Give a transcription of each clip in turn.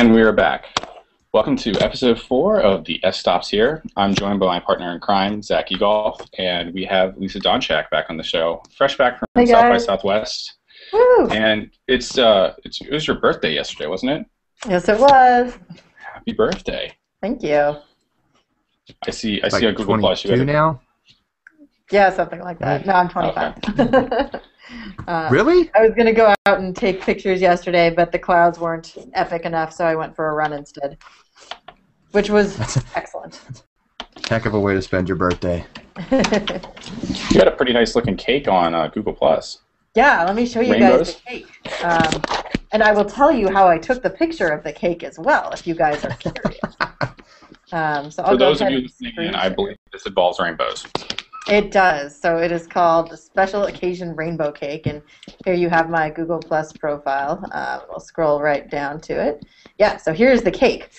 And we are back. Welcome to episode 4 of the S Stops here. I'm joined by my partner in crime, Zach Egolf, and we have Lisa Donchak back on the show, fresh back from South by Southwest. Woo! And it was your birthday yesterday, wasn't it? Yes, it was. Happy birthday! Thank you. I see on Google Plus you have now. Yeah, something like that. No, I'm 25. Okay. Really? I was going to go out and take pictures yesterday, but the clouds weren't epic enough, so I went for a run instead, which was excellent. Heck of a way to spend your birthday. You got a pretty nice looking cake on Google Plus. Yeah, let me show you guys the cake. And I will tell you how I took the picture of the cake as well, if you guys are curious. For those of you listening in, I believe this involves rainbows. It does. So it is called the Special Occasion Rainbow Cake, and here you have my Google Plus profile. We'll scroll right down to it. Yeah, so here's the cake.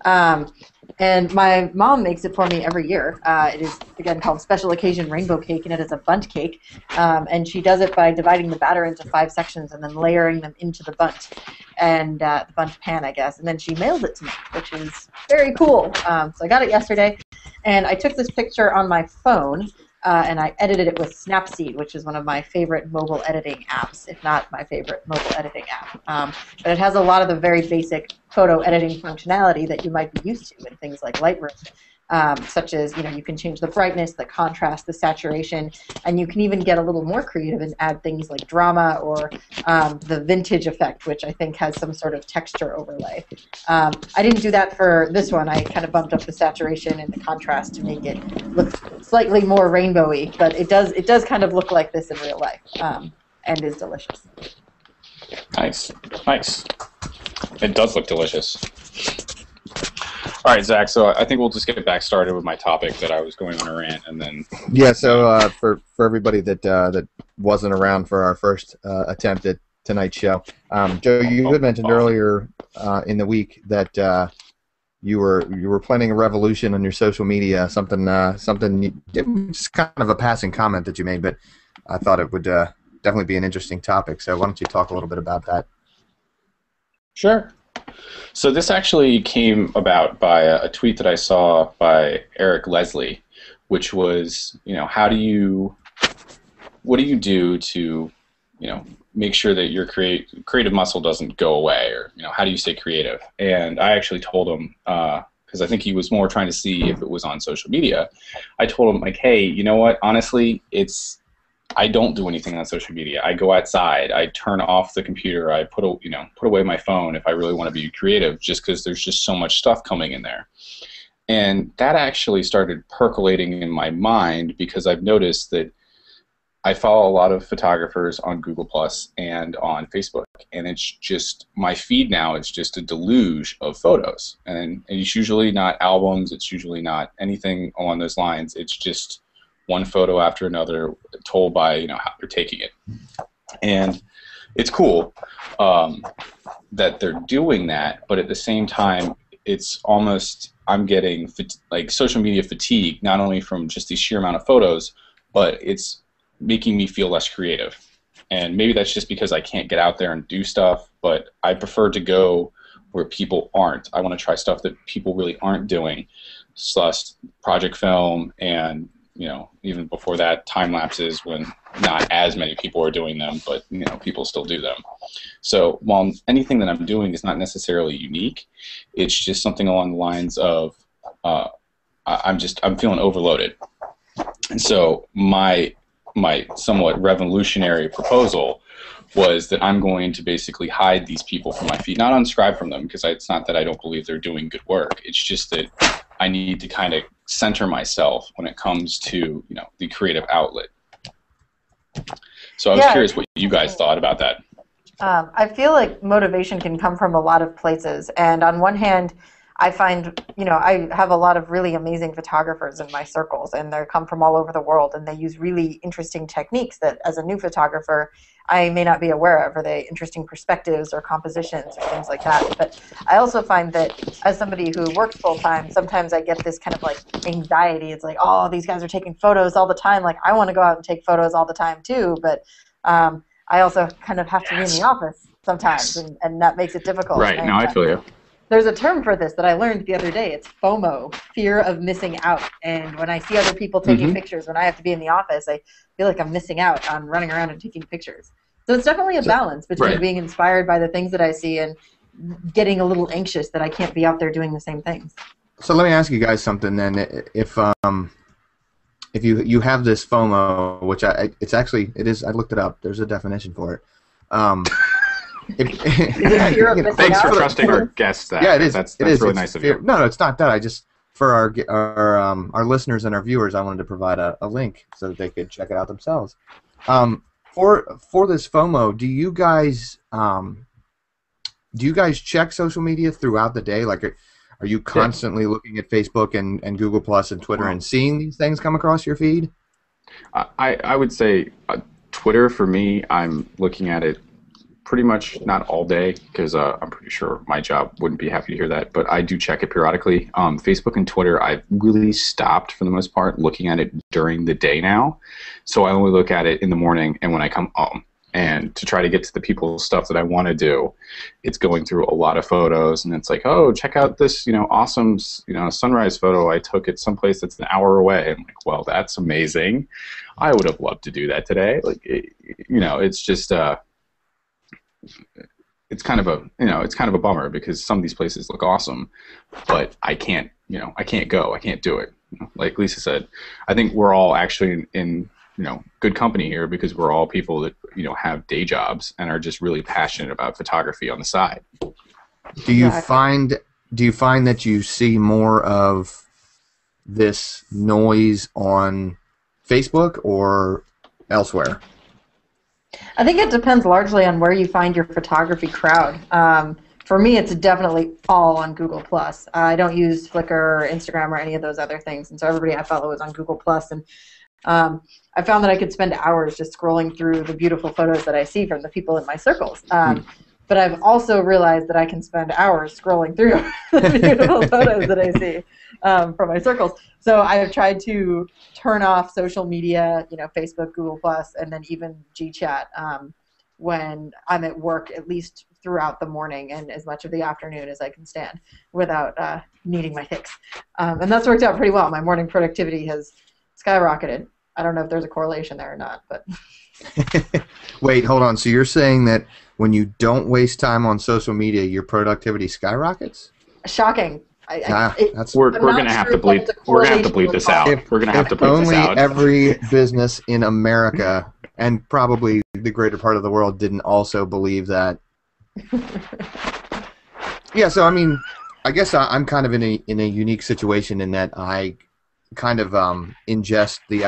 And my mom makes it for me every year. It is, again, called Special Occasion Rainbow Cake, and it is a bundt cake. And she does it by dividing the batter into 5 sections and then layering them into the bundt, and the bundt pan, I guess. And then she mails it to me, which is very cool. So I got it yesterday, and I took this picture on my phone. And I edited it with Snapseed, which is one of my favorite mobile editing apps, if not my favorite mobile editing app. But it has a lot of the very basic photo editing functionality that you might be used to in things like Lightroom, such as, you can change the brightness, the contrast, the saturation, and you can even get a little more creative and add things like drama or the vintage effect, which I think has some sort of texture overlay. I didn't do that for this one. I kind of bumped up the saturation and the contrast to make it look slightly more rainbowy, but it does kind of look like this in real life, and is delicious. Nice. It does look delicious. All right, Zach, so I think we'll just get back started with my topic that I was going on a rant, and then... Yeah, so for everybody that wasn't around for our first attempt at tonight's show, Joe, you had mentioned earlier in the week that you were planning a revolution on your social media, something just kind of a passing comment that you made, but I thought it would definitely be an interesting topic, so why don't you talk a little bit about that? Sure. So this actually came about by a tweet that I saw by Eric Leslie, which was, what do you do to, make sure that your creative muscle doesn't go away, or, how do you stay creative? And I actually told him, because I think he was more trying to see if it was on social media, I told him, like, hey, you know what, honestly, I don't do anything on social media. I go outside. I turn off the computer. I put away my phone if I really want to be creative, just because there's just so much stuff coming in there. And that actually started percolating in my mind, because I've noticed that I follow a lot of photographers on Google Plus and on Facebook, and it's just, my feed now is just a deluge of photos, and it's usually not albums. It's usually not anything along those lines. It's just one photo after another, told by how they're taking it, and it's cool that they're doing that. But at the same time, it's almost, I'm getting like social media fatigue, not only from just the sheer amount of photos, but it's making me feel less creative. And maybe that's just because I can't get out there and do stuff, but I prefer to go where people aren't. I want to try stuff that people really aren't doing, plus project film, and even before that, time lapses, when not as many people are doing them, but people still do them. So while anything that I'm doing is not necessarily unique, it's just something along the lines of I'm feeling overloaded. And so my somewhat revolutionary proposal was that I'm going to basically hide these people from my feed, not unsubscribe from them, because it's not that I don't believe they're doing good work. It's just that I need to kind of center myself when it comes to the creative outlet. So I was curious what you guys thought about that. I feel like motivation can come from a lot of places, and on one hand, I find, I have a lot of really amazing photographers in my circles, and they come from all over the world, and they use really interesting techniques that, as a new photographer, I may not be aware of, or they interesting perspectives or compositions or things like that. But I also find that as somebody who works full-time, sometimes I get this kind of like anxiety. It's like, oh, these guys are taking photos all the time. Like, I want to go out and take photos all the time too, but I also kind of have to be in the office sometimes, and that makes it difficult. Right, no, I feel you. There's a term for this that I learned the other day. It's FOMO, fear of missing out. And when I see other people taking pictures, when I have to be in the office, I feel like I'm missing out on running around and taking pictures. So it's definitely a balance between being inspired by the things that I see and getting a little anxious that I can't be out there doing the same things. So let me ask you guys something then. If you have this FOMO, which it is, I looked it up. There's a definition for it. Thanks for trusting our guests. Yeah, it is. That's it is. really It's nice of fear. you. No, it's not that. I just for our listeners and our viewers, I wanted to provide a link so that they could check it out themselves. For this FOMO, do you guys check social media throughout the day? Like, are you constantly looking at Facebook and Google Plus and Twitter and seeing these things come across your feed? I would say Twitter, for me, I'm looking at it pretty much not all day because I'm pretty sure my job wouldn't be happy to hear that, but I do check it periodically. Facebook and Twitter, I've really stopped for the most part looking at it during the day now. So I only look at it in the morning and when I come home. And to try to get to the people's stuff that I want to do, it's going through a lot of photos, and it's like, oh, check out this, awesome, sunrise photo I took at someplace that's an hour away. I'm like, well, that's amazing. I would have loved to do that today. Like, it's just, it's kind of a bummer because some of these places look awesome, but I can't go, I can't do it. Like Lisa said, I think we're all actually in good company here because we're all people that, have day jobs and are just really passionate about photography on the side. Do you find that you see more of this noise on Facebook or elsewhere? I think it depends largely on where you find your photography crowd. For me, it's definitely all on Google+. I don't use Flickr or Instagram or any of those other things, and so everybody I follow is on Google+. And I found that I could spend hours just scrolling through the beautiful photos that I see from the people in my circles. But I've also realized that I can spend hours scrolling through the beautiful photos that I see from my circles. So I've tried to turn off social media, Facebook, Google+, and then even GChat when I'm at work, at least throughout the morning and as much of the afternoon as I can stand without needing my hicks. And that's worked out pretty well. My morning productivity has skyrocketed. I don't know if there's a correlation there or not, but. Wait, hold on. So you're saying that when you don't waste time on social media, your productivity skyrockets? Shocking. We're going to have to bleep. We're going to have to bleep this out. We're going to have to bleep this out. Only every business in America and probably the greater part of the world didn't also believe that. Yeah. So I mean, I guess I'm kind of in a unique situation in that I kind of ingest the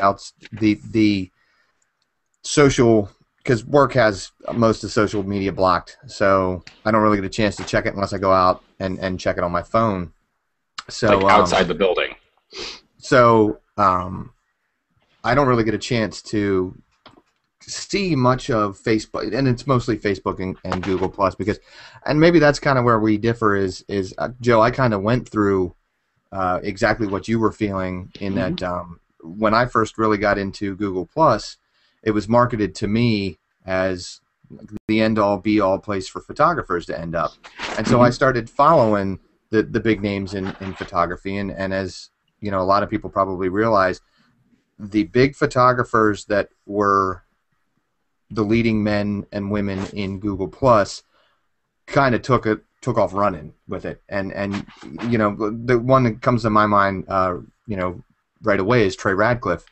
social, because work has most of social media blocked, so I don't really get a chance to check it unless I go out and check it on my phone. So like outside the building. So I don't really get a chance to see much of Facebook, and it's mostly Facebook and Google Plus and maybe that's kind of where we differ. Is Joe? I kind of went through exactly what you were feeling in that when I first really got into Google Plus, it was marketed to me as the end-all, be-all place for photographers to end up. And so I started following the big names in photography, and as a lot of people probably realize, the big photographers that were the leading men and women in Google Plus kind of took off running with it, and the one that comes to my mind right away is Trey Radcliffe.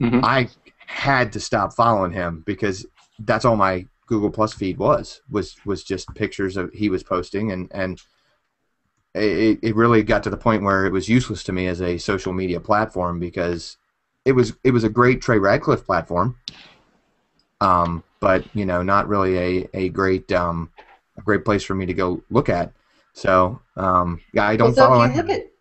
I had to stop following him because that's all my Google Plus feed was just pictures of he was posting, and it really got to the point where it was useless to me as a social media platform because it was a great Trey Radcliffe platform, but not really a great place for me to go look at. So yeah, I don't follow it.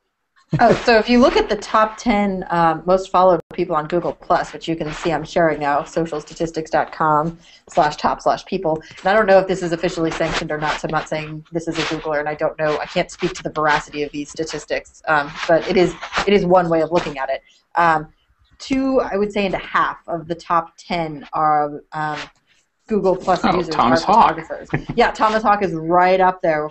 So if you look at the top 10 most followed people on Google Plus, which you can see I'm sharing now, socialstatistics.com/top/people. And I don't know if this is officially sanctioned or not, so I'm not saying this is a Googler, and I don't know. I can't speak to the veracity of these statistics, but it is one way of looking at it. 2, I would say, into half of the top 10 are Google Plus Oh, users Thomas are Hawk. photographers. Yeah, Thomas Hawk is right up there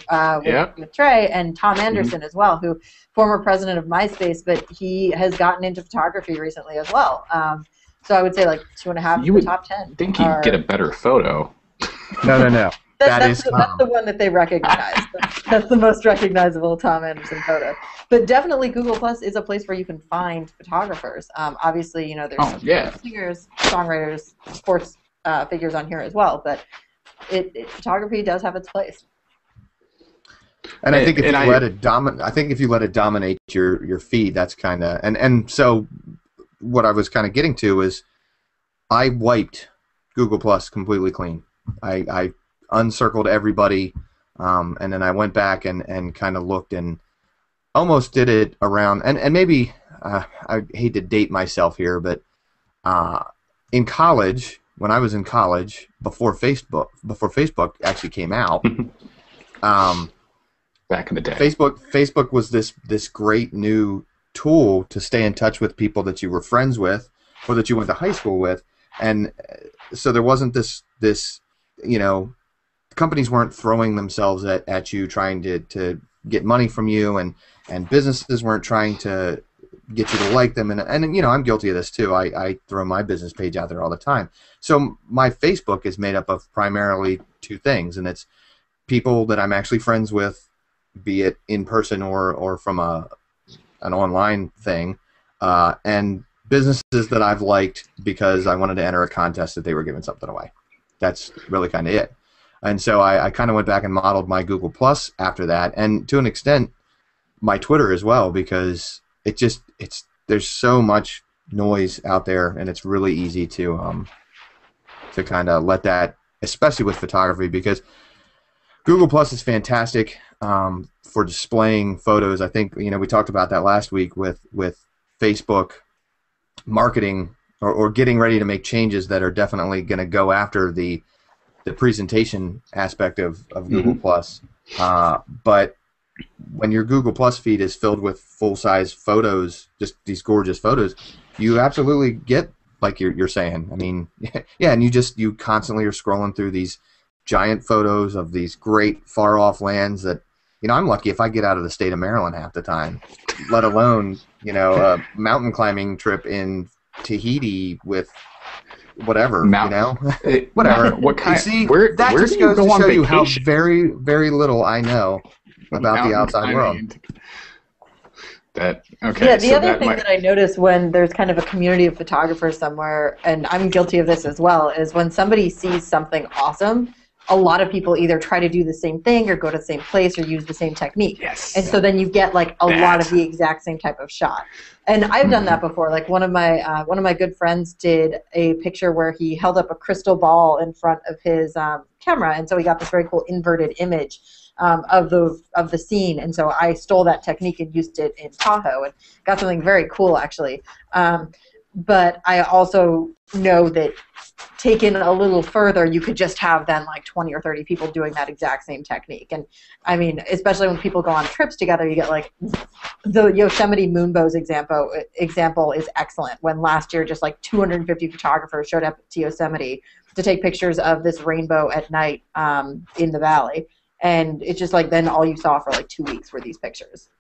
with Trey, and Tom Anderson as well, who former president of MySpace, but he has gotten into photography recently as well. So I would say like 2.5 of the top 10. Think you'd get a better photo. No. That's the one that they recognize. That's the most recognizable Tom Anderson photo. But definitely Google Plus is a place where you can find photographers. Obviously, you know, there's singers, songwriters, sports figures on here as well. But photography does have its place. And I think if you let it dominate your feed, that's kind of and so what I was kind of getting to is I wiped Google Plus completely clean. I uncircled everybody, and then I went back and kind of looked and almost did it around, and maybe I hate to date myself here, but in college, when I was in college, before Facebook actually came out, back in the day, Facebook was this great new tool to stay in touch with people that you were friends with or that you went to high school with, and so there wasn't this you know, companies weren't throwing themselves at you trying to get money from you, and businesses weren't trying to get you to like them, and you know, I'm guilty of this too. I throw my business page out there all the time. So my Facebook is made up of primarily two things, and it's people that I'm actually friends with, be it in person or from an online thing, and businesses that I've liked because I wanted to enter a contest that they were giving something away. That's really kind of it. And so I kind of went back and modeled my Google Plus after that, and to an extent my Twitter as well, because there's so much noise out there, and it's really easy to kind of let that, especially with photography, because Google Plus is fantastic for displaying photos. I think, you know, we talked about that last week with Facebook marketing or getting ready to make changes that are definitely going to go after the presentation aspect of Google Plus. But when your Google Plus feed is filled with full-size photos, just these gorgeous photos, you absolutely get, like you're saying. I mean, yeah, and you constantly are scrolling through these giant photos of these great far-off lands that, you know, I'm lucky if I get out of the state of Maryland half the time, let alone, you know, a mountain climbing trip in Tahiti with whatever, you know, whatever. What kind? That just goes to show you how very, very little I know about the outside world. Yeah, the other thing that I notice when there's kind of a community of photographers somewhere, and I'm guilty of this as well, is when somebody sees something awesome, a lot of people either try to do the same thing or go to the same place or use the same technique. Yes. And so then you get like a lot of the exact same type of shot. And I've done that before. Like one of my good friends did a picture where he held up a crystal ball in front of his camera, and so he got this very cool inverted image of the scene. And so I stole that technique and used it in Tahoe and got something very cool actually. But I also know that taken a little further, you could just have then like 20 or 30 people doing that exact same technique. And I mean, especially when people go on trips together, you get like the Yosemite moonbows example is excellent. When last year just like 250 photographers showed up to Yosemite to take pictures of this rainbow at night in the valley. And it's just like then all you saw for like 2 weeks were these pictures.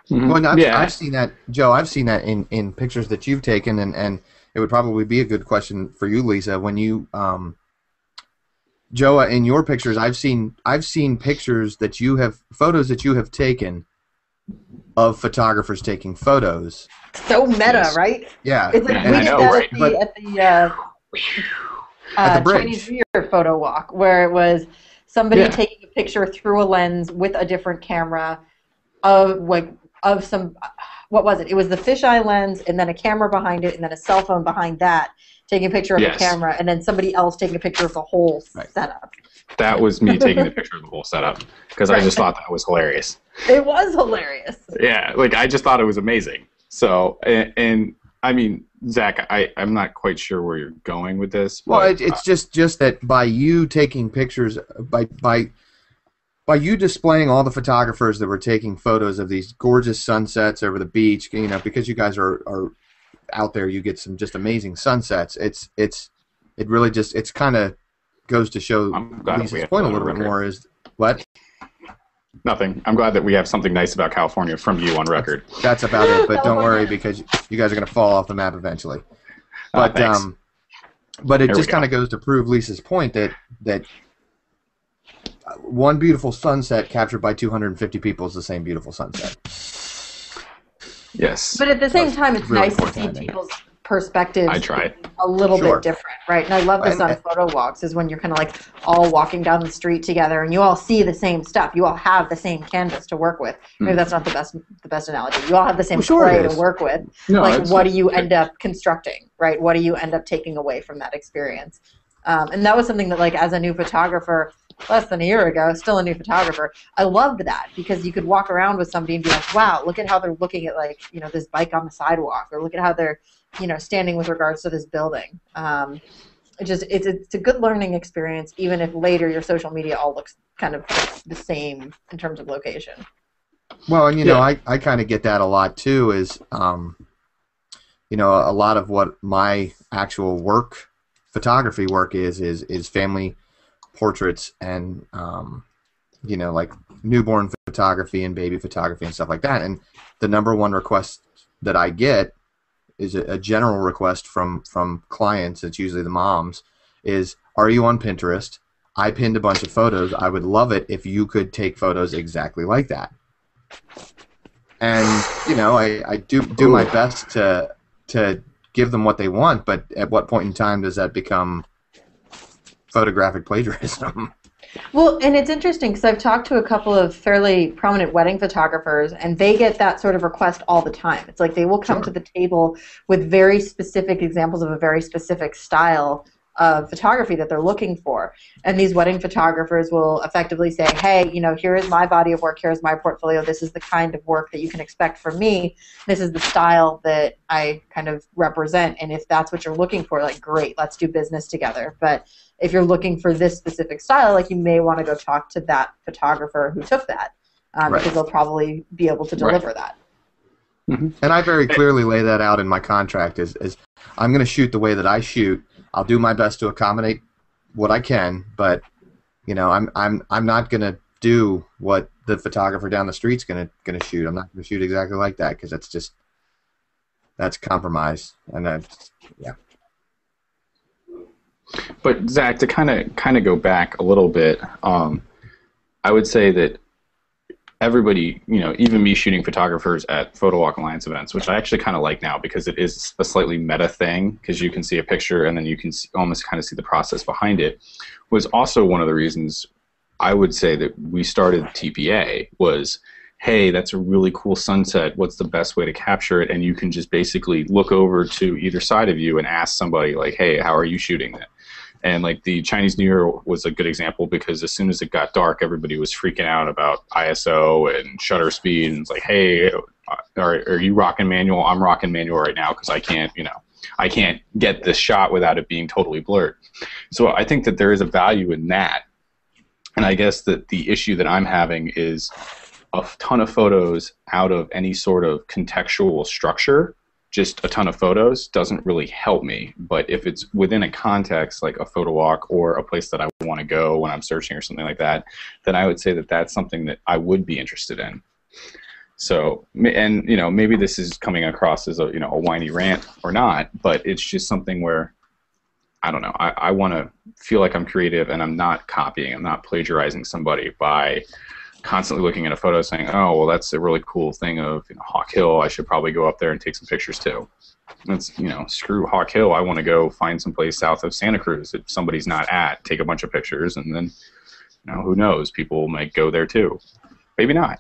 Well, I've seen that, Joe. I've seen that in pictures that you've taken, and it would probably be a good question for you, Lisa. When you, Joe, in your pictures, I've seen pictures that photos that you have taken of photographers taking photos. So meta, right? Yeah, it's like we did that at the Chinese New Year photo walk, where it was somebody taking a picture through a lens with a different camera of some, what was it? It was the fisheye lens, and then a camera behind it, and then a cell phone behind that, taking a picture of the camera, and then somebody else taking a picture of the whole setup. That was me taking the picture of the whole setup, because I just thought that was hilarious. It was hilarious. Yeah, like I just thought it was amazing. So, and I mean, Zach, I'm not quite sure where you're going with this. Well, but, it's just that by you taking pictures, by you displaying all the photographers that were taking photos of these gorgeous sunsets over the beach, you know, because you guys are out there, you get some just amazing sunsets. It really just, it's kind of goes to show I'm glad we Lisa's have point a that on little bit record. more is what? Nothing. I'm glad that we have something nice about California from you on record. That's about it. But don't worry, because you guys are going to fall off the map eventually. But Thanks. but it There just we kind of goes to prove Lisa's point that one beautiful sunset captured by 250 people is the same beautiful sunset. Yes. But at the same time, it's really nice to poor see timing. people's perspectives I try. a little Sure. bit different, right? And I love this And- on photo walks, is when you're kind of like all walking down the street together and you all see the same stuff. You all have the same canvas to work with. Maybe that's not the best analogy. You all have the same Well, sure it clay to is. work with. No, Like, it's- what do you end up constructing, right? What do you end up taking away from that experience? And that was something that, like, as a new photographer, less than a year ago, still a new photographer, I loved that, because you could walk around with somebody and be like, wow, look at how they're looking at, like, you know, this bike on the sidewalk, or look at how they're, you know, standing with regards to this building. It's a good learning experience, even if later your social media all looks kind of the same in terms of location. Well, and you know, I kind of get that a lot too. Is you know, a lot of what my actual work, photography work is family portraits and you know, like newborn photography and baby photography and stuff like that. And the number one request that I get is a general request from clients. It's usually the moms. Is, are you on Pinterest? I pinned a bunch of photos. I would love it if you could take photos exactly like that. And you know, I do my best to give them what they want, but at what point in time does that become photographic plagiarism? Well, and it's interesting because I've talked to a couple of fairly prominent wedding photographers, and they get that sort of request all the time. It's like they will come to the table with very specific examples of a very specific style of photography that they're looking for. And these wedding photographers will effectively say, hey, you know, here is my body of work, here's my portfolio, this is the kind of work that you can expect from me, this is the style that I kind of represent, and if that's what you're looking for, like, great, let's do business together. But if you're looking for this specific style, like, you may want to go talk to that photographer who took that, because they'll probably be able to deliver that. Mm-hmm. And I very clearly lay that out in my contract. Is I'm going to shoot the way that I shoot. I'll do my best to accommodate what I can, but you know, I'm not going to do what the photographer down the street's going to shoot. I'm not going to shoot exactly like that, because that's compromise, and that's yeah. But Zach, to kind of go back a little bit, I would say that everybody, you know, even me shooting photographers at Photo Walk Alliance events, which I actually kind of like now because it is a slightly meta thing, because you can see a picture and then you can almost kind of see the process behind it, was also one of the reasons I would say that we started TPA was, hey, that's a really cool sunset. What's the best way to capture it? And you can just basically look over to either side of you and ask somebody, like, hey, how are you shooting that? And like the Chinese New Year was a good example, because as soon as it got dark, everybody was freaking out about ISO and shutter speed. And it's like, hey, are you rocking manual? I'm rocking manual right now because I can't get this shot without it being totally blurred. So I think that there is a value in that. And I guess that the issue that I'm having is a ton of photos out of any sort of contextual structure. Just a ton of photos doesn't really help me. But if it's within a context, like a photo walk or a place that I want to go when I'm searching or something like that, then I would say that that's something that I would be interested in. So, and you know, maybe this is coming across as a whiny rant or not, but it's just something where, I don't know, I want to feel like I'm creative and I'm not copying, I'm not plagiarizing somebody by constantly looking at a photo saying, oh, well, that's a really cool thing of Hawk Hill. I should probably go up there and take some pictures too. That's, screw Hawk Hill. I want to go find some place south of Santa Cruz that somebody's not at, take a bunch of pictures, and then, who knows? People might go there too. Maybe not.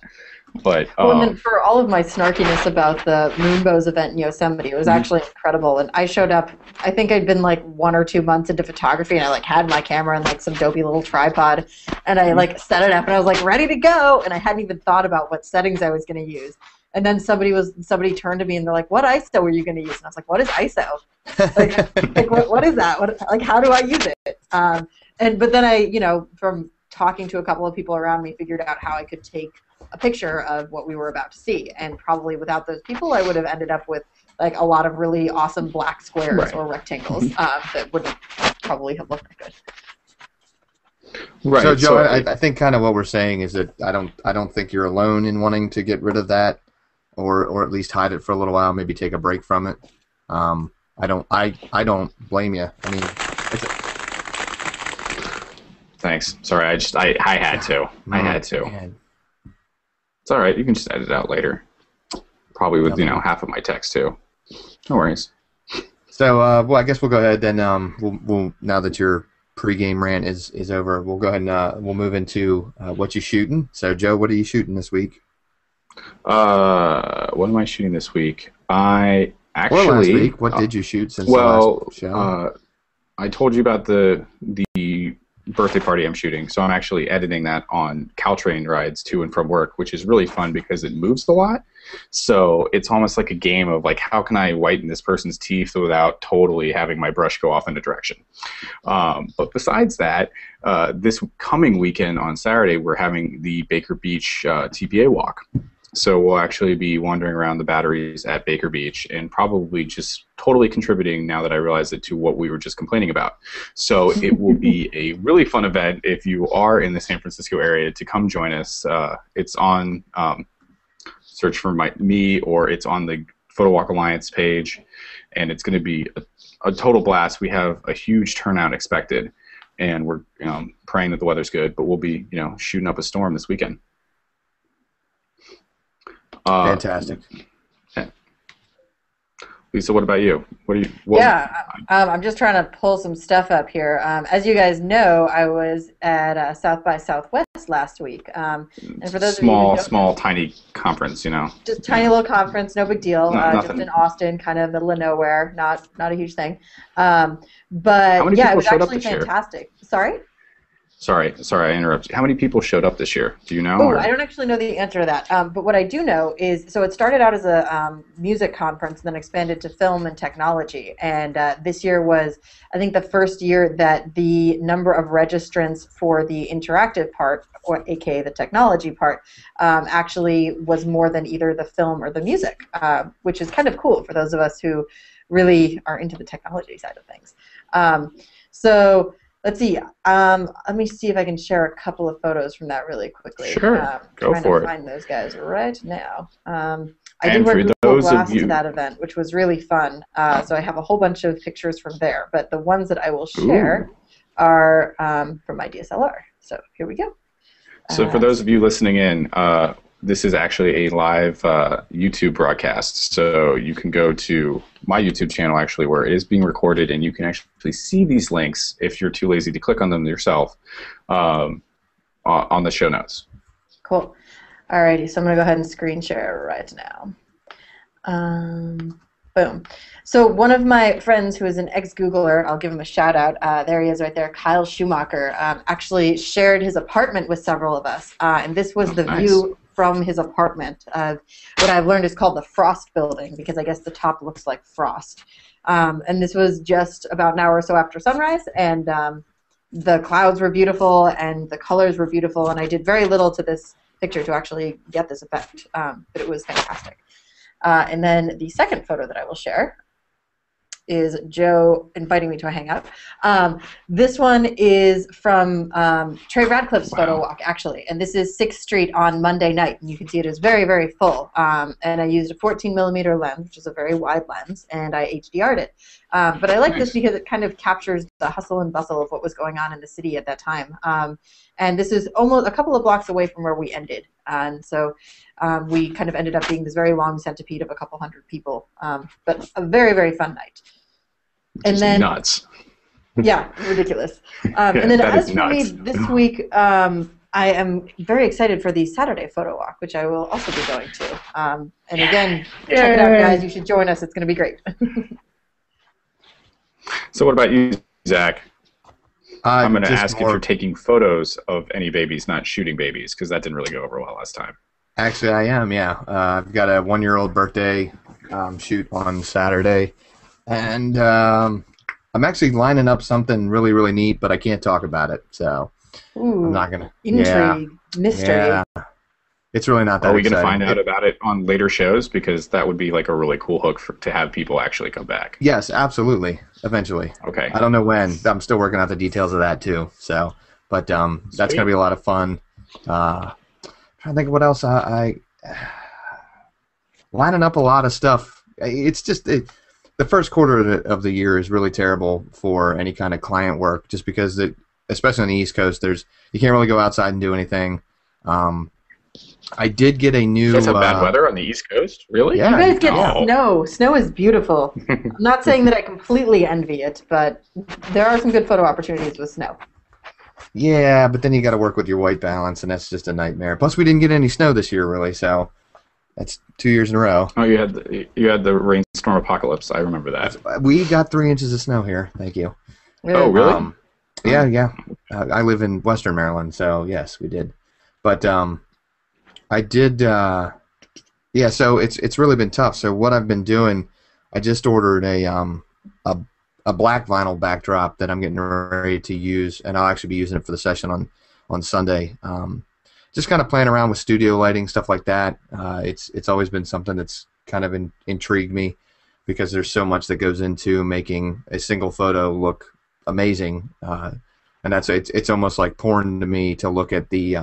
But well, and then for all of my snarkiness about the Moonbows event in Yosemite, it was actually incredible. And I showed up, I think I'd been like 1 or 2 months into photography, and I like had my camera and like some dopey little tripod, and I like set it up, and I was like ready to go, and I hadn't even thought about what settings I was going to use. And then somebody turned to me and they're like, "What ISO were you going to use?" And I was like, "What is ISO? Like what is that? Like how do I use it?" But then I, from talking to a couple of people around me, figured out how I could take a picture of what we were about to see, and probably without those people I would have ended up with like a lot of really awesome black squares or rectangles that wouldn't probably have looked that good. Right. So, Joe, I think kind of what we're saying is that I don't think you're alone in wanting to get rid of that, or at least hide it for a little while, maybe take a break from it. I don't blame you. I mean, thanks. Sorry, I had to. I had to. Man. It's all right. You can just edit it out later. Probably with half of my text too. No worries. So, well, I guess we'll go ahead then. We'll now that your pregame rant is over, we'll go ahead and we'll move into what you shooting. So, Joe, what are you shooting this week? What am I shooting this week? I actually. Or last week. What did you shoot since the last show? I told you about the birthday party I'm shooting, so I'm actually editing that on Caltrain rides to and from work, which is really fun because it moves a lot. So it's almost like a game of like, how can I whiten this person's teeth without totally having my brush go off in a direction? But besides that, this coming weekend on Saturday, we're having the Baker Beach TPA walk. So we'll actually be wandering around the batteries at Baker Beach and probably just totally contributing, now that I realize it, to what we were just complaining about. So it will be a really fun event if you are in the San Francisco area to come join us. It's on search for me, or it's on the Photo Walk Alliance page, and it's going to be a total blast. We have a huge turnout expected, and we're praying that the weather's good, but we'll be shooting up a storm this weekend. Fantastic. Lisa, what about you? I'm just trying to pull some stuff up here. As you guys know, I was at South by Southwest last week. And for those small, tiny conference, just tiny little conference, no big deal. Just in Austin, kind of middle of nowhere, not a huge thing. But it was actually fantastic. Sorry. Sorry, I interrupted. How many people showed up this year? Do you know? Oh, I don't actually know the answer to that. But what I do know is, so it started out as a music conference and then expanded to film and technology. And this year was, I think, the first year that the number of registrants for the interactive part, or aka the technology part, actually was more than either the film or the music, which is kind of cool for those of us who really are into the technology side of things. So let's see. Let me see if I can share a couple of photos from that really quickly. Sure, go for it. Trying to find those guys right now. I did wear Google Glass to that event, which was really fun. So I have a whole bunch of pictures from there. But the ones that I will share are from my DSLR. So here we go. So for those of you listening in, this is actually a live YouTube broadcast. So you can go to my YouTube channel, actually, where it is being recorded, and you can actually see these links if you're too lazy to click on them yourself on the show notes. Cool. Alrighty, so I'm going to go ahead and screen share right now. Boom. So one of my friends who is an ex-Googler, I'll give him a shout out, there he is right there, Kyle Schumacher, actually shared his apartment with several of us. And this was the view from his apartment. What I've learned is called the Frost Building, because I guess the top looks like frost. And this was just about an hour or so after sunrise, and the clouds were beautiful, and the colors were beautiful, and I did very little to this picture to actually get this effect, but it was fantastic. And then the second photo that I will share is Joe inviting me to a hangout. This one is from Trey Radcliffe's photo walk, actually, and this is 6th Street on Monday night, and you can see it is very, very full. And I used a 14mm lens, which is a very wide lens, and I HDR'd it. But I like this because it kind of captures the hustle and bustle of what was going on in the city at that time. And this is almost a couple of blocks away from where we ended. And so we kind of ended up being this very long centipede of a couple hundred people. But a very, very fun night. And then nuts. Yeah, ridiculous. And then as for me this week, I am very excited for the Saturday photo walk, which I will also be going to. And again, check it out, guys. You should join us. It's going to be great. So what about you, Zach? I'm going to ask if you're taking photos of any babies, not shooting babies, because that didn't really go over well last time. Actually, I am, yeah. I've got a 1-year-old birthday shoot on Saturday, and I'm actually lining up something really, really neat, but I can't talk about it, so I'm not going to. Intrigue, mystery. Yeah. It's really not that Are we going to find out about it on later shows? Because that would be like a really cool hook to have people actually come back. Yes, absolutely. Eventually. Okay. I don't know when. I'm still working out the details of that too. So, But that's Sweet. gonna be a lot of fun. Trying to think of what else I lining up a lot of stuff. It's just the first quarter of the year is really terrible for any kind of client work, just because especially on the East Coast, you can't really go outside and do anything. I did get a new. You guys have bad weather on the East Coast, really? Yeah, You guys get snow. Snow is beautiful. I'm not saying that I completely envy it, but there are some good photo opportunities with snow. Yeah, but then you got to work with your white balance, and that's just a nightmare. Plus, we didn't get any snow this year, really, so that's 2 years in a row. Oh, you had the rainstorm apocalypse. I remember that. We got 3 inches of snow here. Thank you. Oh, really? Yeah. I live in Western Maryland, so yes, we did. But I did. Yeah, so it's really been tough. So what I've been doing, I just ordered a black vinyl backdrop that I'm getting ready to use, and I'll actually be using it for the session on Sunday. Just kind of playing around with studio lighting, stuff like that. It's always been something that's kind of intrigued me, because there's so much that goes into making a single photo look amazing, and it's almost like porn to me to look at the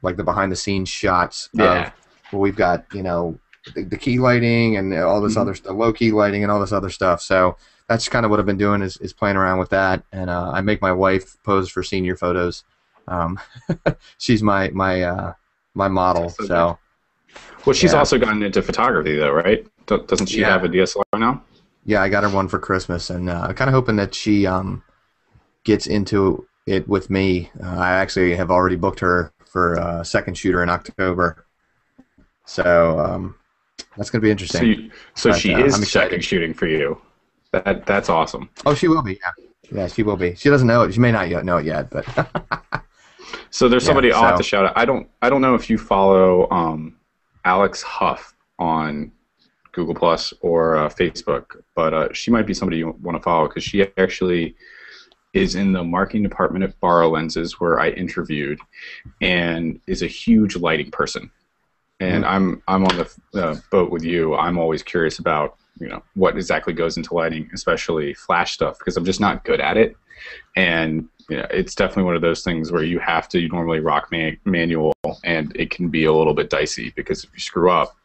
like the behind the scenes shots of we've got the key lighting and all this other the low key lighting and all this other stuff. So that's kind of what I've been doing is playing around with that, and I make my wife pose for senior photos. She's my model. So well, she's also gotten into photography though, right? Doesn't she have a DSLR now? Yeah, I got her one for Christmas, and I'm kind of hoping that she gets into it with me. I actually have already booked her for a second shooter in October, so that's going to be interesting. So she is second shooting for you. That's awesome. Oh, she will be. Yeah, she will be. She doesn't know it. She may not know it yet, but. So there's somebody I'll have to shout out. I don't know if you follow Alex Huff on Google Plus or Facebook, but she might be somebody you want to follow, because she actually is in the marketing department at Borrow Lenses, where I interviewed, and is a huge lighting person. And I'm on the boat with you. I'm always curious about what exactly goes into lighting, especially flash stuff, because I'm just not good at it. And it's definitely one of those things where you have to normally rock manual, and it can be a little bit dicey, because if you screw up,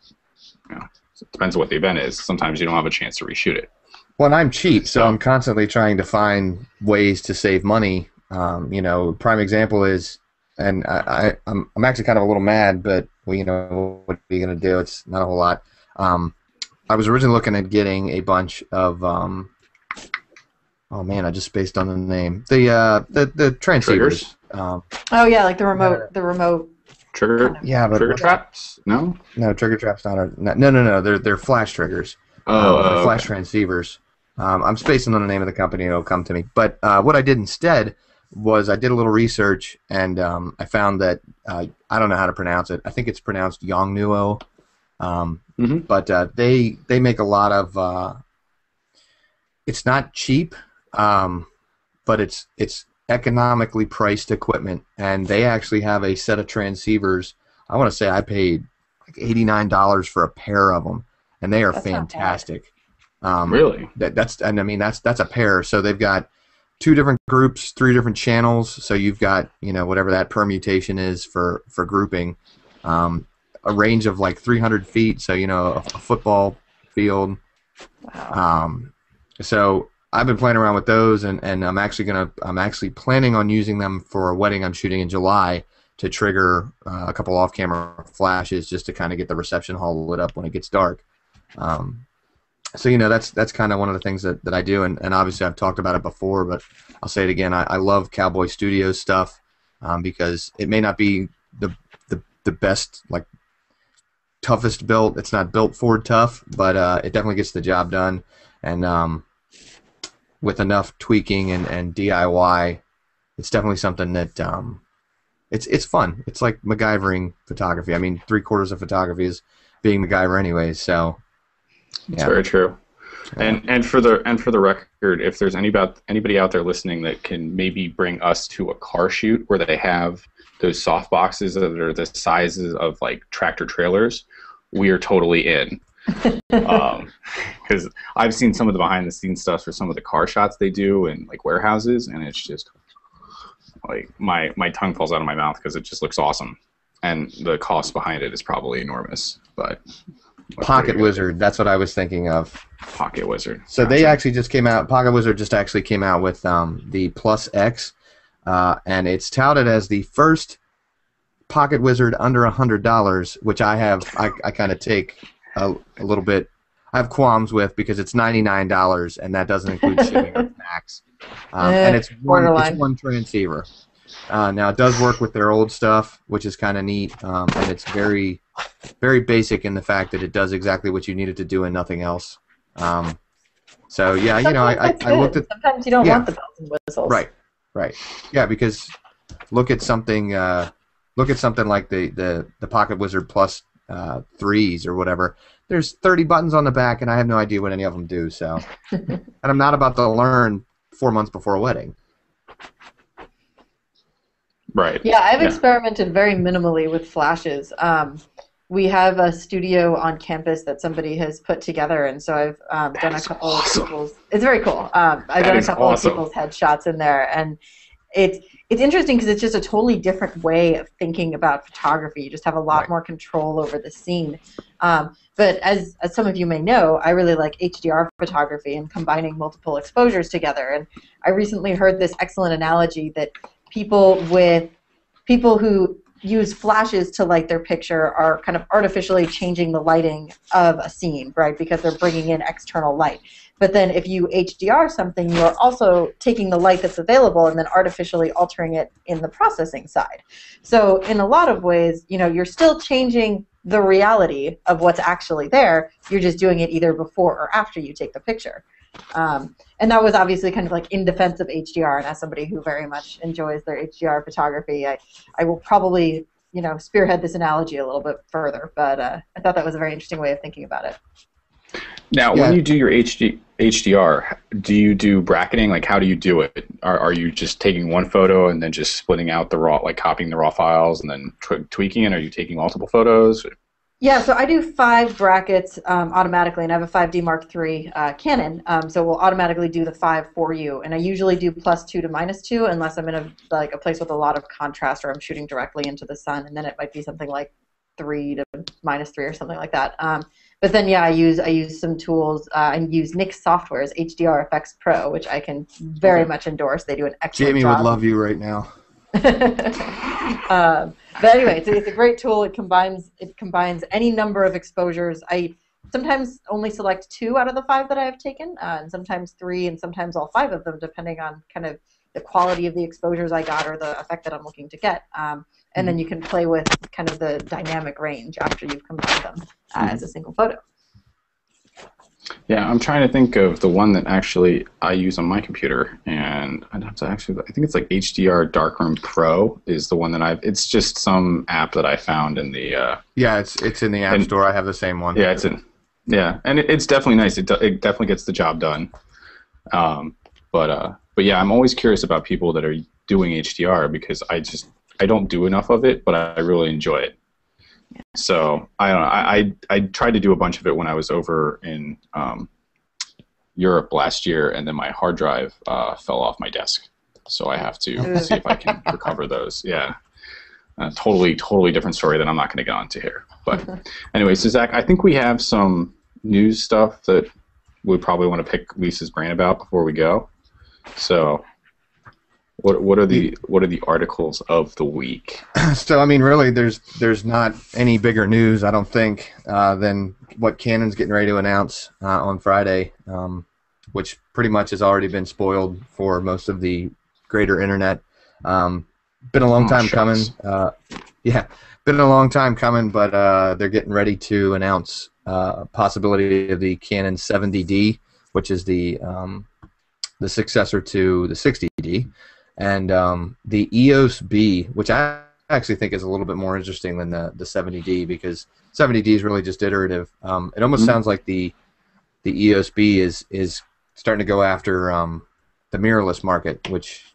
it depends on what the event is. Sometimes you don't have a chance to reshoot it. Well, and I'm cheap, so I'm constantly trying to find ways to save money. Prime example is, and I'm actually kind of a little mad, but what are you going to do? It's not a whole lot. I was originally looking at getting a bunch of oh man, I just spaced on the name. The transceivers. Oh yeah, like the remote. Trigger. Yeah, but trigger traps? No, trigger traps no. They're flash triggers. They're flash transceivers. I'm spacing on the name of the company, and it'll come to me. But what I did instead was I did a little research, and I found that I don't know how to pronounce it. I think it's pronounced Yongnuo. But they make a lot of. It's not cheap, but it's economically priced equipment, and they actually have a set of transceivers. I want to say I paid like $89 for a pair of them, and they are fantastic. Really? That's a pair. So they've got 2 different groups, 3 different channels. So you've got whatever that permutation is for grouping. A range of like 300 feet, so a football field. Wow. So I've been playing around with those, and I'm actually planning on using them for a wedding I'm shooting in July to trigger a couple off-camera flashes, just to kind of get the reception hall lit up when it gets dark. So that's kind of one of the things that I do, and obviously I've talked about it before, but I'll say it again. I love Cowboy Studios stuff, because it may not be the best, like, toughest built. It's not built for tough, but it definitely gets the job done, and with enough tweaking and DIY, it's definitely something that it's fun. It's like MacGyvering photography. I mean, 3/4 of photography is being MacGyver anyways. So it's very true. And for the record, if there's anybody out there listening that can maybe bring us to a car shoot where they have those soft boxes that are the sizes of like tractor trailers, we are totally in. Because I've seen some of the behind the scenes stuff for some of the car shots they do in like warehouses, and it's just like my tongue falls out of my mouth because it just looks awesome, and the cost behind it is probably enormous. But Pocket Wizard, that's what I was thinking of. Pocket Wizard. So they actually just came out. Pocket Wizard just actually came out with the Plus X, and it's touted as the first Pocket Wizard under $100, which I kind of take a little bit. I have qualms with because it's $99 and that doesn't include shipping or tax, and it's one transceiver. Now it does work with their old stuff, which is kind of neat, and it's very, very basic in the fact that it does exactly what you need it to do and nothing else. So yeah, you know, I looked at. Sometimes you don't want the bells and whistles. Right, yeah, because look at something like the Pocket Wizard Plus 3s or whatever. There's 30 buttons on the back, and I have no idea what any of them do. So, and I'm not about to learn 4 months before a wedding. Right. Yeah, I've experimented very minimally with flashes. We have a studio on campus that somebody has put together, and so I've done a couple of people's. It's very cool. I've done a couple of people's headshots in there, and it's interesting because it's just a totally different way of thinking about photography. You just have a lot more control over the scene. But as some of you may know, I really like HDR photography and combining multiple exposures together. And I recently heard this excellent analogy that people who use flashes to light their picture are kind of artificially changing the lighting of a scene, right? Because they're bringing in external light. But then if you HDR something, you're also taking the light that's available and then artificially altering it in the processing side. So in a lot of ways, you know, you're still changing the reality of what's actually there. You're just doing it either before or after you take the picture. And that was obviously kind of like in defense of HDR, and as somebody who very much enjoys their HDR photography, I will probably, you know, spearhead this analogy a little bit further, but I thought that was a very interesting way of thinking about it. Now, when you do your HDR, do you do bracketing? Like, how do you do it? Are you just taking one photo and then just splitting out the raw, like copying the raw files and then tweaking it? Are you taking multiple photos? Yeah, so I do 5 brackets automatically, and I have a 5D Mark III Canon, so we'll automatically do the 5 for you. And I usually do +2 to -2 unless I'm in a place with a lot of contrast or I'm shooting directly into the sun, and then it might be something like 3 to -3 or something like that. But then, yeah, I use some tools. I use Nick's Software's HDR Effects Pro, which I can very much endorse. They do an excellent Jamie job. would love you right now. But anyway, it's a great tool. It combines any number of exposures. I sometimes only select 2 out of the 5 that I have taken, and sometimes 3, and sometimes all 5 of them, depending on kind of the quality of the exposures I got or the effect that I'm looking to get. And then you can play with kind of the dynamic range after you've combined them as a single photo. Yeah, I'm trying to think of the one that actually I use on my computer, and I think it's like HDR Darkroom Pro is the one that it's just some app that I found in the. Yeah, it's in the App Store. I have the same one. Yeah, and it's definitely nice. It definitely gets the job done. But yeah, I'm always curious about people that are doing HDR because I don't do enough of it, but I really enjoy it. So I don't know. I tried to do a bunch of it when I was over in Europe last year, and then my hard drive fell off my desk. So I have to see if I can recover those. Yeah, totally different story that I'm not going to get onto here. But anyway, so Zach, I think we have some news stuff that we probably want to pick Lisa's brain about before we go. So. What are the articles of the week? So I mean, really, there's not any bigger news, I don't think, than what Canon's getting ready to announce on Friday, which pretty much has already been spoiled for most of the greater internet. Been a long time coming. Been a long time coming, but they're getting ready to announce possibility of the Canon 70D, which is the successor to the 60D. And the EOS B, which I actually think is a little bit more interesting than the 70D, because 70D is really just iterative. It almost sounds like the EOS B is starting to go after the mirrorless market, which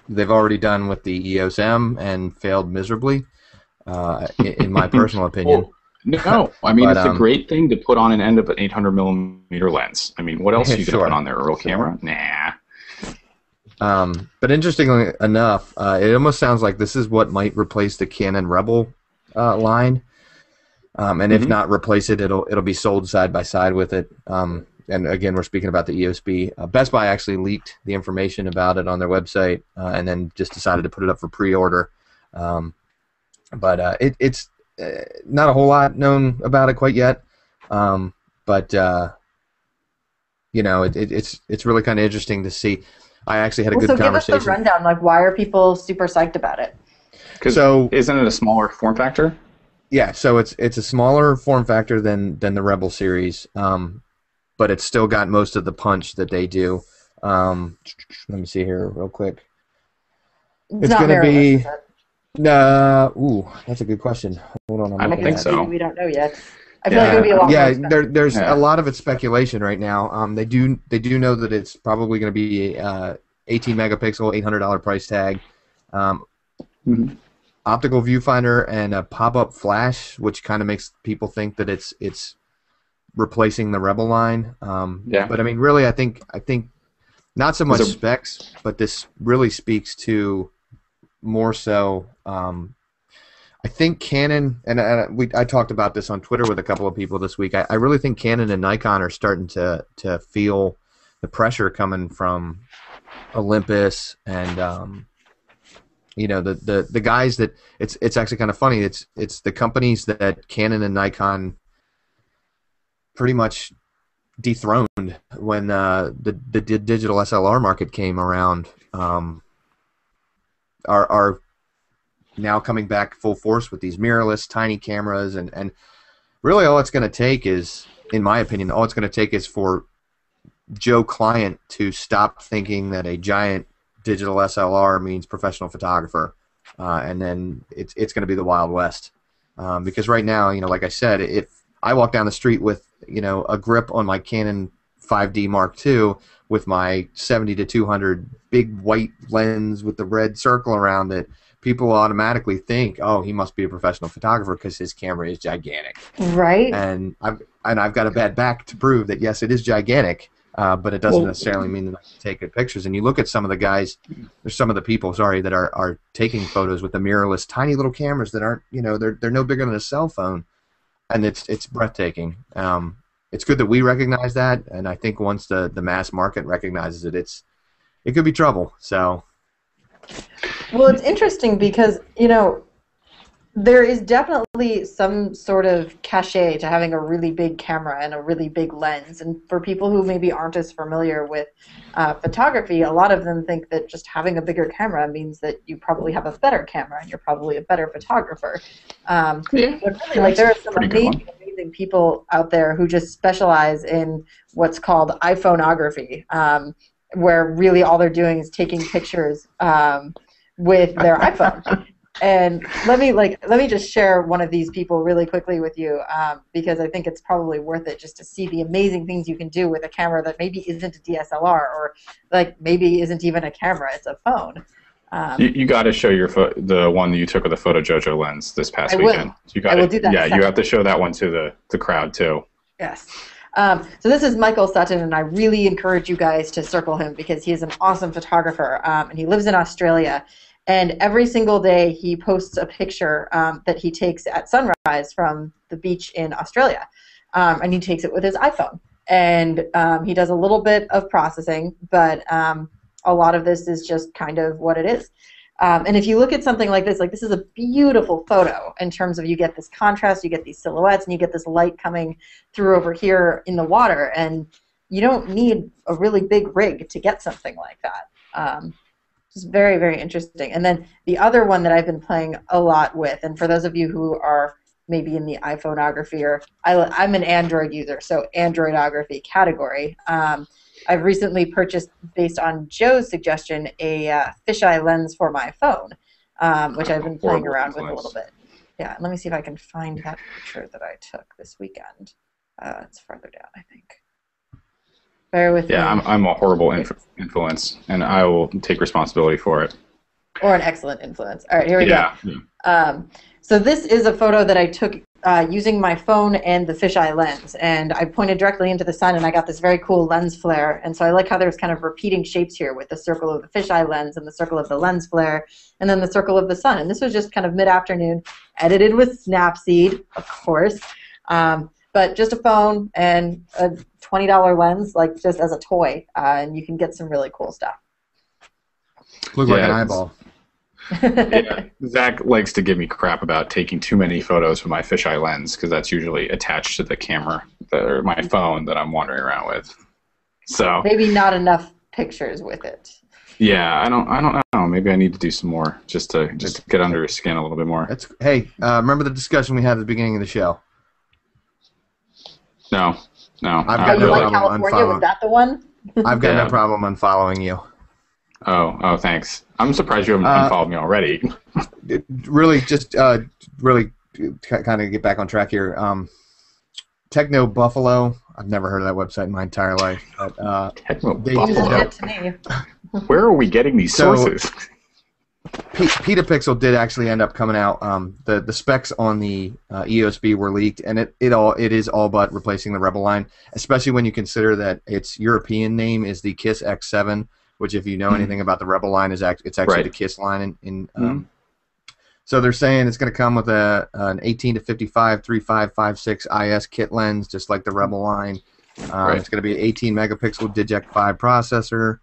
they've already done with the EOS M and failed miserably, in my personal opinion. Well, no, I mean, it's a great thing to put on an end of an 800mm lens. I mean, what else are you going to put on there? A real camera? Nah. But interestingly enough, it almost sounds like this is what might replace the Canon Rebel line. And if not replace it, it'll be sold side by side with it. And again, we're speaking about the EOS B. Best Buy actually leaked the information about it on their website, and then just decided to put it up for pre-order. But it's not a whole lot known about it quite yet. But you know, it's really kind of interesting to see. I actually had a good conversation. So give us the rundown. Like, why are people super psyched about it? So isn't it a smaller form factor? Yeah, so it's a smaller form factor than the Rebel series, but it's still got most of the punch that they do. Let me see here real quick. It's going to be. Ooh, that's a good question. Hold on, I don't think so. We don't know yet. I feel like it would be a lot more expensive. There's a lot of it's speculation right now. They do know that it's probably going to be 18 megapixel, $800 price tag. Optical viewfinder and a pop-up flash, which kind of makes people think that it's replacing the Rebel line. But I mean, really, I think not so much specs, but this really speaks to more so. I think Canon, and I talked about this on Twitter with a couple of people this week. I really think Canon and Nikon are starting to feel the pressure coming from Olympus and you know, the guys that it's actually kind of funny. It's the companies that Canon and Nikon pretty much dethroned when the digital SLR market came around. Are now coming back full force with these mirrorless tiny cameras, and really all it's going to take is, in my opinion, all it's going to take is for Joe Client to stop thinking that a giant digital SLR means professional photographer, and then it's going to be the Wild West. Because right now, you know, like I said, if I walk down the street with, you know, a grip on my Canon 5D Mark II with my 70-200 big white lens with the red circle around it, people automatically think, oh, he must be a professional photographer because his camera is gigantic. Right. And I've got a bad back to prove that, yes, it is gigantic. But it doesn't necessarily mean that I can take good pictures. And you look at some of the guys, there's some of the people, that are taking photos with the mirrorless, tiny little cameras that aren't, you know, they're no bigger than a cell phone, and it's breathtaking. It's good that we recognize that, and I think once the mass market recognizes it, it could be trouble. So, well, it's interesting because, you know, there is definitely some sort of cachet to having a really big camera and a really big lens. And for people who maybe aren't as familiar with photography, a lot of them think that just having a bigger camera means that you probably have a better camera and you're probably a better photographer. But really, like, there are some amazing people out there who just specialize in what's called iPhoneography, where really all they're doing is taking pictures with their iPhone. And let me just share one of these people really quickly with you, because I think it's probably worth it just to see the amazing things you can do with a camera that maybe isn't a DSLR, or like maybe isn't even a camera, it's a phone. You got to show the one that you took with the Photo Jojo lens this past weekend. I will do that. Yeah, you have to show that one to the crowd too. Yes. So this is Michael Sutton, and I really encourage you guys to circle him because he is an awesome photographer, and he lives in Australia. And every single day he posts a picture that he takes at sunrise from the beach in Australia. And he takes it with his iPhone. And he does a little bit of processing, but a lot of this is just kind of what it is. And if you look at something like this is a beautiful photo in terms of you get this contrast, you get these silhouettes, and you get this light coming through over here in the water. And you don't need a really big rig to get something like that. It's very, very interesting. And then the other one that I've been playing a lot with, and for those of you who are maybe in the iPhoneography, or I'm an Android user, so Androidography category, I've recently purchased, based on Joe's suggestion, a fisheye lens for my phone, which I've been playing around with a little bit. Yeah, let me see if I can find that picture that I took this weekend. It's farther down, I think. Bear with me. Yeah, I'm a horrible influence, and I will take responsibility for it. Or an excellent influence. All right, here we go. So this is a photo that I took using my phone and the fisheye lens, and I pointed directly into the sun, and I got this very cool lens flare. And so I like how there's kind of repeating shapes here with the circle of the fisheye lens and the circle of the lens flare, and then the circle of the sun. And this was just kind of mid-afternoon, edited with Snapseed, of course, but just a phone and a $20 lens, like just as a toy, and you can get some really cool stuff. Look like an eyeball. Yeah, Zach likes to give me crap about taking too many photos with my fisheye lens because that's usually attached to the camera or my phone that I'm wandering around with. So maybe not enough pictures with it. Yeah, I don't know. Maybe I need to do some more just to get under his skin a little bit more. Hey, remember the discussion we had at the beginning of the show? No. I've got you no like problem California? Was that the one? I've got no problem unfollowing you. Oh, thanks. I'm surprised you haven't unfollowed me already. Really, just really kind of get back on track here. Techno Buffalo. I've never heard of that website in my entire life. But, Techno Buffalo. To me. Where are we getting these sources? Petapixel did actually end up coming out. The specs on the EOS B were leaked, and it is all but replacing the Rebel line, especially when you consider that its European name is the KISS X7. Which, if you know anything about the Rebel line, it's actually the KISS line. So they're saying it's going to come with an 18 to 55 3556 IS kit lens, just like the Rebel line. It's going to be an 18 megapixel Digec 5 processor,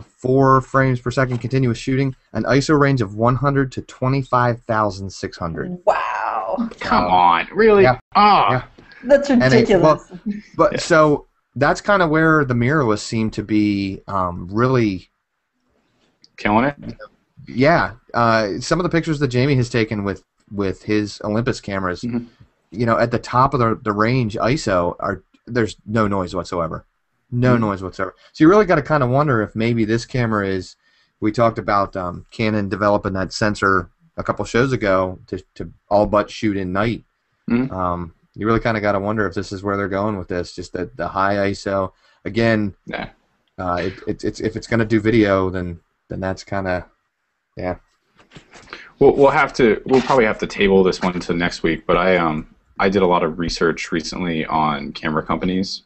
4 frames per second continuous shooting, an ISO range of 100 to 25,600. Wow! Come on, really? Yeah. Yeah. That's ridiculous. So. That's kind of where the mirrorless seem to be really killing it. Yeah, some of the pictures that Jamie has taken with his Olympus cameras, at the top of the range ISO there's no noise whatsoever, noise whatsoever. So you really got to kind of wonder if maybe this camera is. We talked about Canon developing that sensor a couple shows ago to all but shoot in night. You really kind of got to wonder if this is where they're going with this. Just the high ISO again. Yeah. If it's going to do video, then that's kind of We'll probably have to table this one until next week. But I did a lot of research recently on camera companies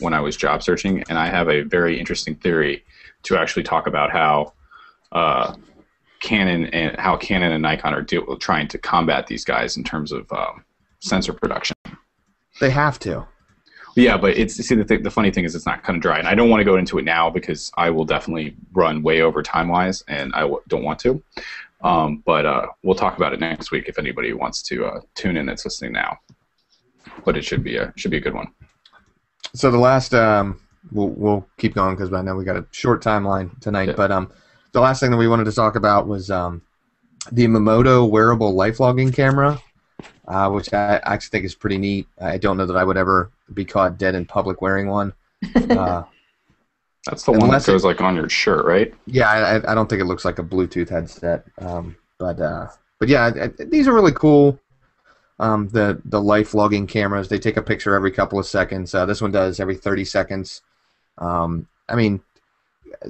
when I was job searching, and I have a very interesting theory to actually talk about how Canon and Nikon are trying to combat these guys in terms of sensor production. They have to. Yeah, but the funny thing is it's not cut and dry, and I don't want to go into it now because I will definitely run way over time-wise, and I don't want to. But we'll talk about it next week if anybody wants to tune in that's listening now. But it should be a good one. So the last we'll keep going because I know we got a short timeline tonight. Yeah. But the last thing that we wanted to talk about was the Mimoto wearable life logging camera. Which I actually think is pretty neat. I don't know that I would ever be caught dead in public wearing one. That's the one that goes like on your shirt, right? Yeah, I don't think it looks like a Bluetooth headset. But yeah, these are really cool. The life logging cameras, they take a picture every couple of seconds. This one does every 30 seconds. I mean,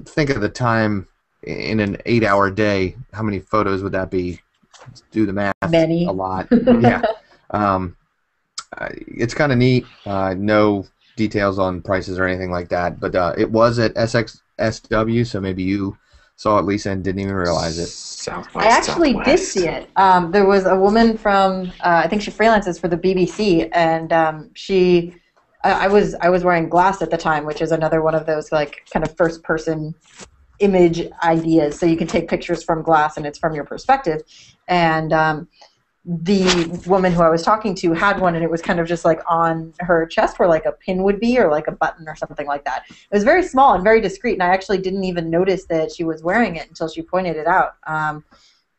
think of the time in an 8-hour day. How many photos would that be? Let's do the math. Many. A lot. Yeah. It's kind of neat. No details on prices or anything like that, but it was at SXSW, so maybe you saw it, Lisa, and didn't even realize it. I actually did see it. There was a woman from, I think she freelances for the BBC, and I was wearing glass at the time, which is another one of those like kind of first-person image ideas. So you can take pictures from glass, and it's from your perspective. And the woman who I was talking to had one, and it was kind of just like on her chest where like a pin would be or like a button or something like that. It was very small and very discreet, and I actually didn't even notice that she was wearing it until she pointed it out.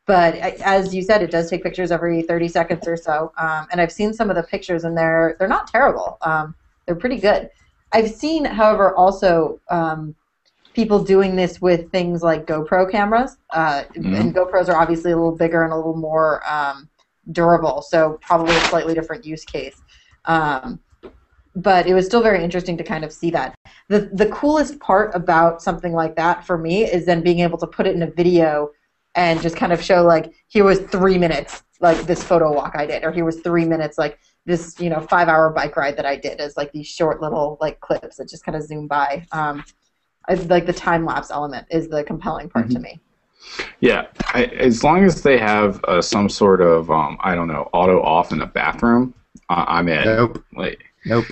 But as you said, it does take pictures every 30 seconds or so, and I've seen some of the pictures, and they're not terrible. They're pretty good. I've seen, however, also people doing this with things like GoPro cameras, and GoPros are obviously a little bigger and a little more durable, so probably a slightly different use case. But it was still very interesting to kind of see that. The coolest part about something like that for me is then being able to put it in a video and just kind of show like here was 3 minutes like this photo walk I did, or here was 3 minutes like this 5-hour bike ride that I did, as like these short little like clips that just kind of zoom by. Like the time lapse element is the compelling part to me. Yeah, as long as they have some sort of I don't know, auto off in the bathroom, I'm in. Nope. Like, Nope.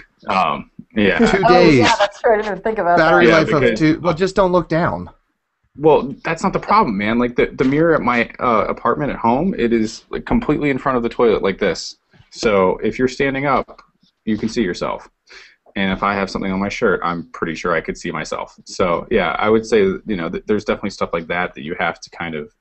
Yeah. 2 Oh days. yeah, that's true. I didn't even think about Battery that. life of 2. Well, just don't look down. Well, that's not the problem, man. Like the mirror at my apartment at home, it is like completely in front of the toilet like this. So if you're standing up, you can see yourself. And if I have something on my shirt, I'm pretty sure I could see myself. So yeah, I would say there's definitely stuff like that you have to kind of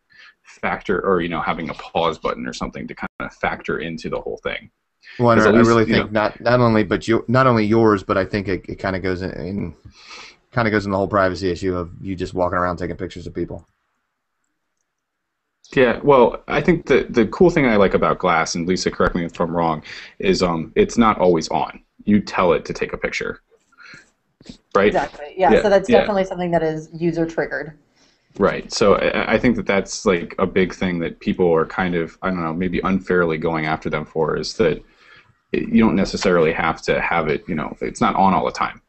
factor, or having a pause button or something to kind of factor into the whole thing. Well, I really think not only yours, but I think it kind of goes in the whole privacy issue of you just walking around taking pictures of people. Yeah, well, I think the cool thing I like about Glass, and Lisa, correct me if I'm wrong, is it's not always on. You tell it to take a picture, right? Exactly. Yeah. So that's definitely something that is user triggered. Right. So I think that's like a big thing that people are kind of, I don't know, maybe unfairly going after them for, is that you don't necessarily have to have it. It's not on all the time.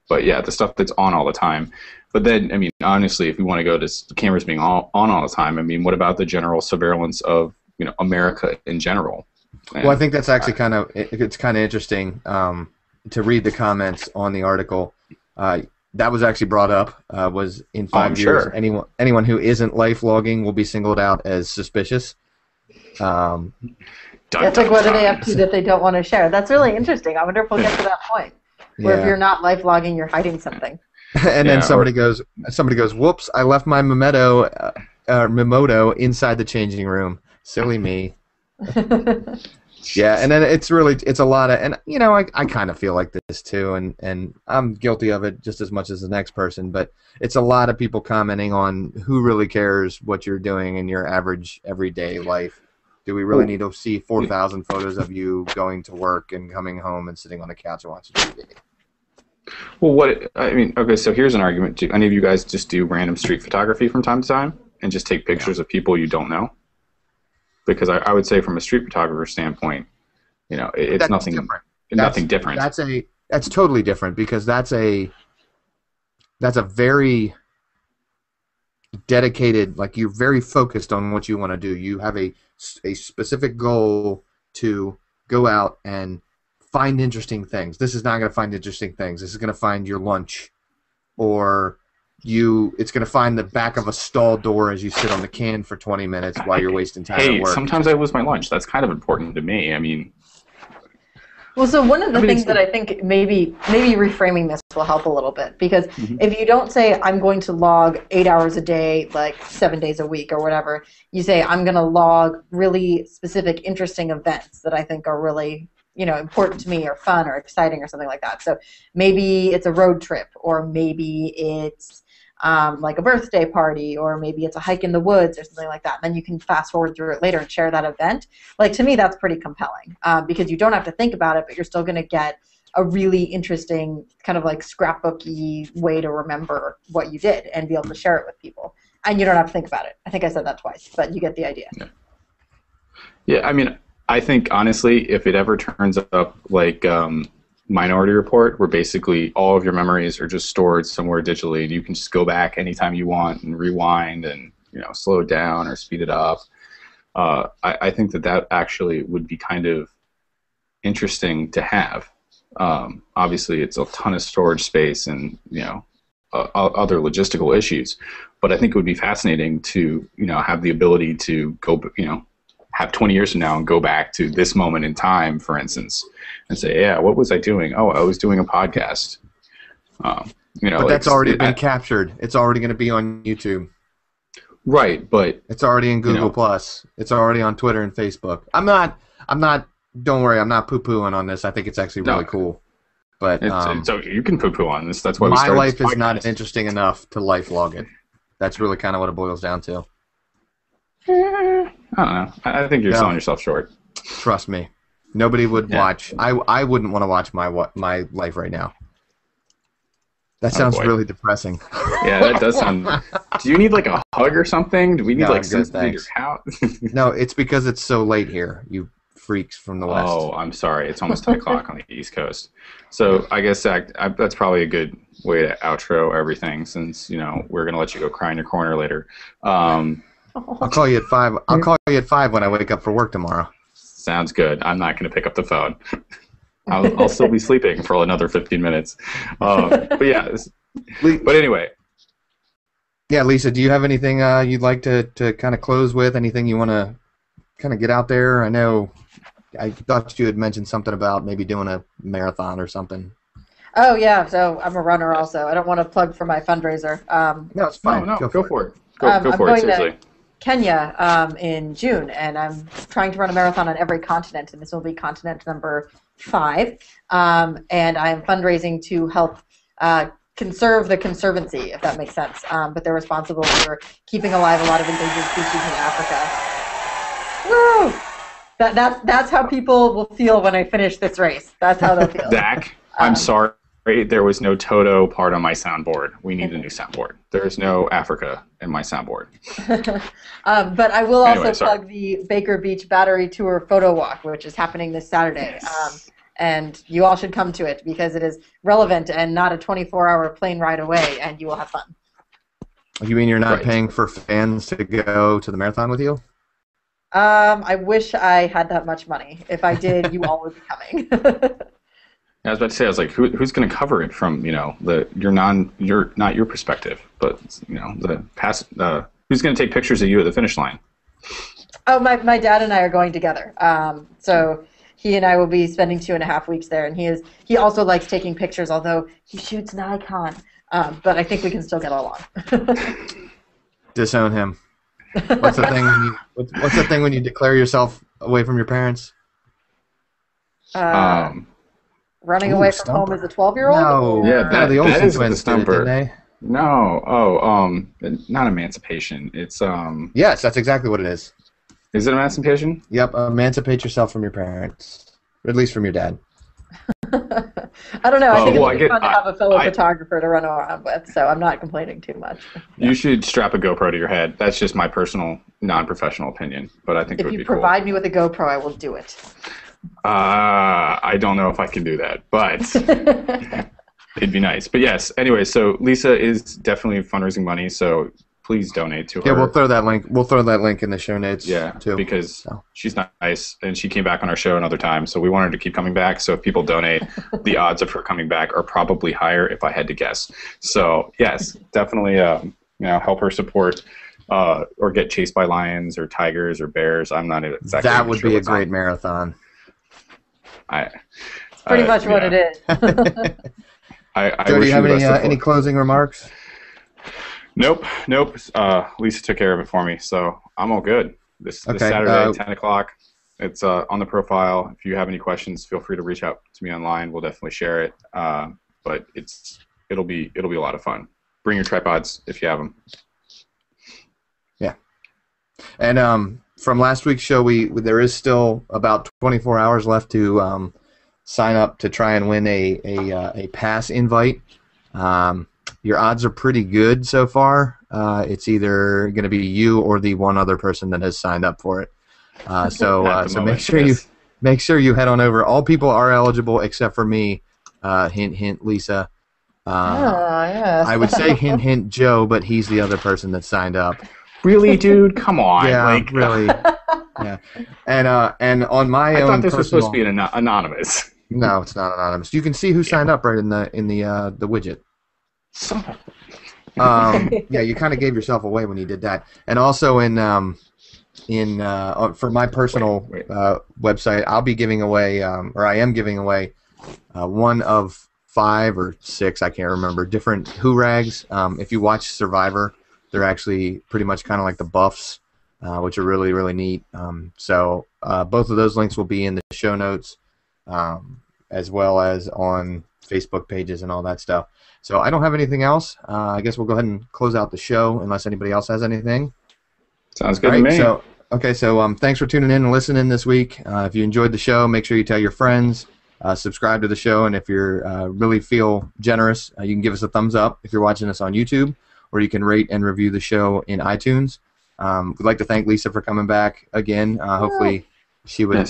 But yeah, the stuff that's on all the time. But then, I mean, honestly, if we want to go to cameras being on all the time, I mean, what about the general surveillance of America in general? Well, I think that's actually it's kind of interesting to read the comments on the article. That was actually brought up. Was in 5 years, sure. anyone who isn't life logging will be singled out as suspicious. It's like, what are they up to that they don't want to share? That's really interesting. I wonder if we'll get to that point where if you're not life logging, you're hiding something. And then somebody goes, "Whoops! I left my Mimoto inside the changing room. Silly me." Yeah, and then it's a lot of, and I kind of feel like this too, and I'm guilty of it just as much as the next person, but it's a lot of people commenting on who really cares what you're doing in your average everyday life. Do we really need to see 4,000 photos of you going to work and coming home and sitting on the couch and watching TV? Well, okay, so here's an argument. Do any of you guys just do random street photography from time to time and just take pictures of people you don't know? Because I would say from a street photographer standpoint, it's nothing different. Nothing different. That's totally different, because that's a very dedicated, like, you're very focused on what you want to do. You have a specific goal to go out and find interesting things. This is not going to find interesting things. This is going to find your lunch, or it's going to find the back of a stall door as you sit on the can for 20 minutes while you're wasting time at work. Sometimes I lose my lunch. That's kind of important to me. I mean... Well, so one of the things that I think maybe reframing this will help a little bit, because if you don't say I'm going to log 8 hours a day, like 7 days a week or whatever, you say I'm going to log really specific, interesting events that I think are really important to me, or fun or exciting or something like that. So maybe it's a road trip, or maybe it's like a birthday party, or maybe it's a hike in the woods or something like that. Then you can fast forward through it later and share that event. Like, to me, that's pretty compelling, because you don't have to think about it, but you're still going to get a really interesting kind of like scrapbooky way to remember what you did and be able to share it with people. And you don't have to think about it. I think I said that twice, but you get the idea. Yeah, I mean, I think, honestly, if it ever turns up like Minority Report, where basically all of your memories are just stored somewhere digitally, and you can just go back anytime you want and rewind and slow it down or speed it up, I think that actually would be kind of interesting to have. Obviously, it's a ton of storage space and other logistical issues, but I think it would be fascinating to have the ability to go have 20 years from now and go back to this moment in time, for instance, and say, yeah, what was I doing? Oh, I was doing a podcast. But that's already been captured. It's already going to be on YouTube. Right, but it's already in Google Plus. It's already on Twitter and Facebook. I'm not. Don't worry, I'm not poo-pooing on this. I think it's actually really cool. But so you can poo-poo on this. That's why my life is not interesting enough to life log it. That's really kind of what it boils down to. I don't know. I think you're selling yourself short. Trust me. Nobody would watch. I wouldn't want to watch my life right now. That Oh sounds boy. really depressing. Yeah, that does sound. Do you need like a hug or something? Do we need No, like I'm good, something in your thanks. house? No, it's because it's so late here, you freaks from the West. Oh, I'm sorry. It's almost 10 o'clock on the East Coast. So I guess that's probably a good way to outro everything since, we're going to let you go cry in your corner later. I'll call you at 5. I'll call you at 5 when I wake up for work tomorrow. Sounds good. I'm not going to pick up the phone. I'll still be sleeping for another 15 minutes. But yeah. But anyway. Yeah, Lisa, do you have anything you'd like to kind of close with? Anything you want to kind of get out there? I know I thought you had mentioned something about maybe doing a marathon or something. Oh, yeah, so I'm a runner also. I don't want to plug for my fundraiser. No, it's fine. No, go for it. Go I'm for it, going seriously. to Kenya in June, and I'm trying to run a marathon on every continent, and this will be continent number 5. And I'm fundraising to help conserve the conservancy, if that makes sense. But they're responsible for keeping alive a lot of endangered species in Africa. Woo! That's how people will feel when I finish this race. That's how they'll feel. Zach, I'm sorry. There was no Toto part on my soundboard. We need a new soundboard. There's no Africa in my soundboard. But I will also Anyway, sorry. plug the Baker Beach Battery Tour Photo Walk, which is happening this Saturday. Yes. And you all should come to it because it is relevant and not a 24-hour plane ride away, and you will have fun. You mean you're not Right. paying for fans to go to the marathon with you? I wish I had that much money. If I did, you all would be coming. I was about to say, I was like, who's going to cover it from, not your perspective, but who's going to take pictures of you at the finish line? Oh, my dad and I are going together. So he and I will be spending 2.5 weeks there, and he also likes taking pictures, although he shoots Nikon. But I think we can still get along. Disown him. What's the thing when you what's the thing when you declare yourself away from your parents? Running Ooh, away from Stumper. home as a 12-year-old? No, Yeah, no, the that Olsen is the twins did it, Stumper. didn't they? No, not emancipation. It's Yes, that's exactly what it is. Is it emancipation? Yep, emancipate yourself from your parents, or at least from your dad. I don't know. I Oh, think well, it's fun to have a fellow I- photographer to run around with, so I'm not complaining too much. You should strap a GoPro to your head. That's just my personal, non-professional opinion, but I think it If would you be provide me with a GoPro, I will do it. cool. I don't know if I can do that, but it'd be nice. But yes, anyway, so Lisa is definitely fundraising money, so please donate to her. Yeah, we'll throw that link. We'll throw that link in the show notes. Yeah, too. because So. she's nice, and she came back on our show another time, so we want her to keep coming back. So if people donate, the odds of her coming back are probably higher if I had to guess. So yes, definitely, help her support or get chased by lions or tigers or bears. I'm not exactly. That would sure be a what's great on. marathon. It's pretty much what it is. I Joe, do wish you have the best of any luck. closing remarks? Nope. Lisa took care of it for me, so I'm all good. This Okay, Saturday, 10 o'clock. It's on the profile. If you have any questions, feel free to reach out to me online. We'll definitely share it. But it'll be a lot of fun. Bring your tripods if you have them. Yeah. And from last week's show, there is still about 24 hours left to sign up to try and win a pass invite. Your odds are pretty good so far. It's either going to be you or the one other person that has signed up for it. So make sure you head on over. All people are eligible except for me. Hint, hint, Lisa. Yes. I would say hint, hint, Joe, but he's the other person that signed up. Really, dude? Come on. Yeah, really. Yeah, and on my I own thought this was personal- supposed to be anonymous. No, it's not anonymous. You can see who signed up right in the widget. Yeah, you kind of gave yourself away when you did that. And also for my personal website, I'll be giving away, or I am giving away, one of 5 or 6, I can't remember, different Who rags. If you watch Survivor, they're actually pretty much kind of like the buffs, which are really, really neat. So both of those links will be in the show notes, as well as on Facebook pages and all that stuff. So I don't have anything else. I guess we'll go ahead and close out the show unless anybody else has anything. Sounds good All to right, me. So thanks for tuning in and listening this week. If you enjoyed the show, make sure you tell your friends. subscribe to the show, and if you really feel generous, you can give us a thumbs up if you're watching us on YouTube, or you can rate and review the show in iTunes. We'd like to thank Lisa for coming back again. Hopefully she would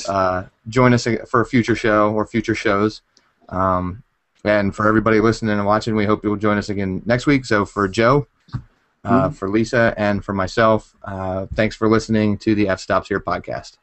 join us for a future show or future shows. And for everybody listening and watching, we hope you'll join us again next week. So for Joe, for Lisa, and for myself, thanks for listening to the F Stops Here podcast.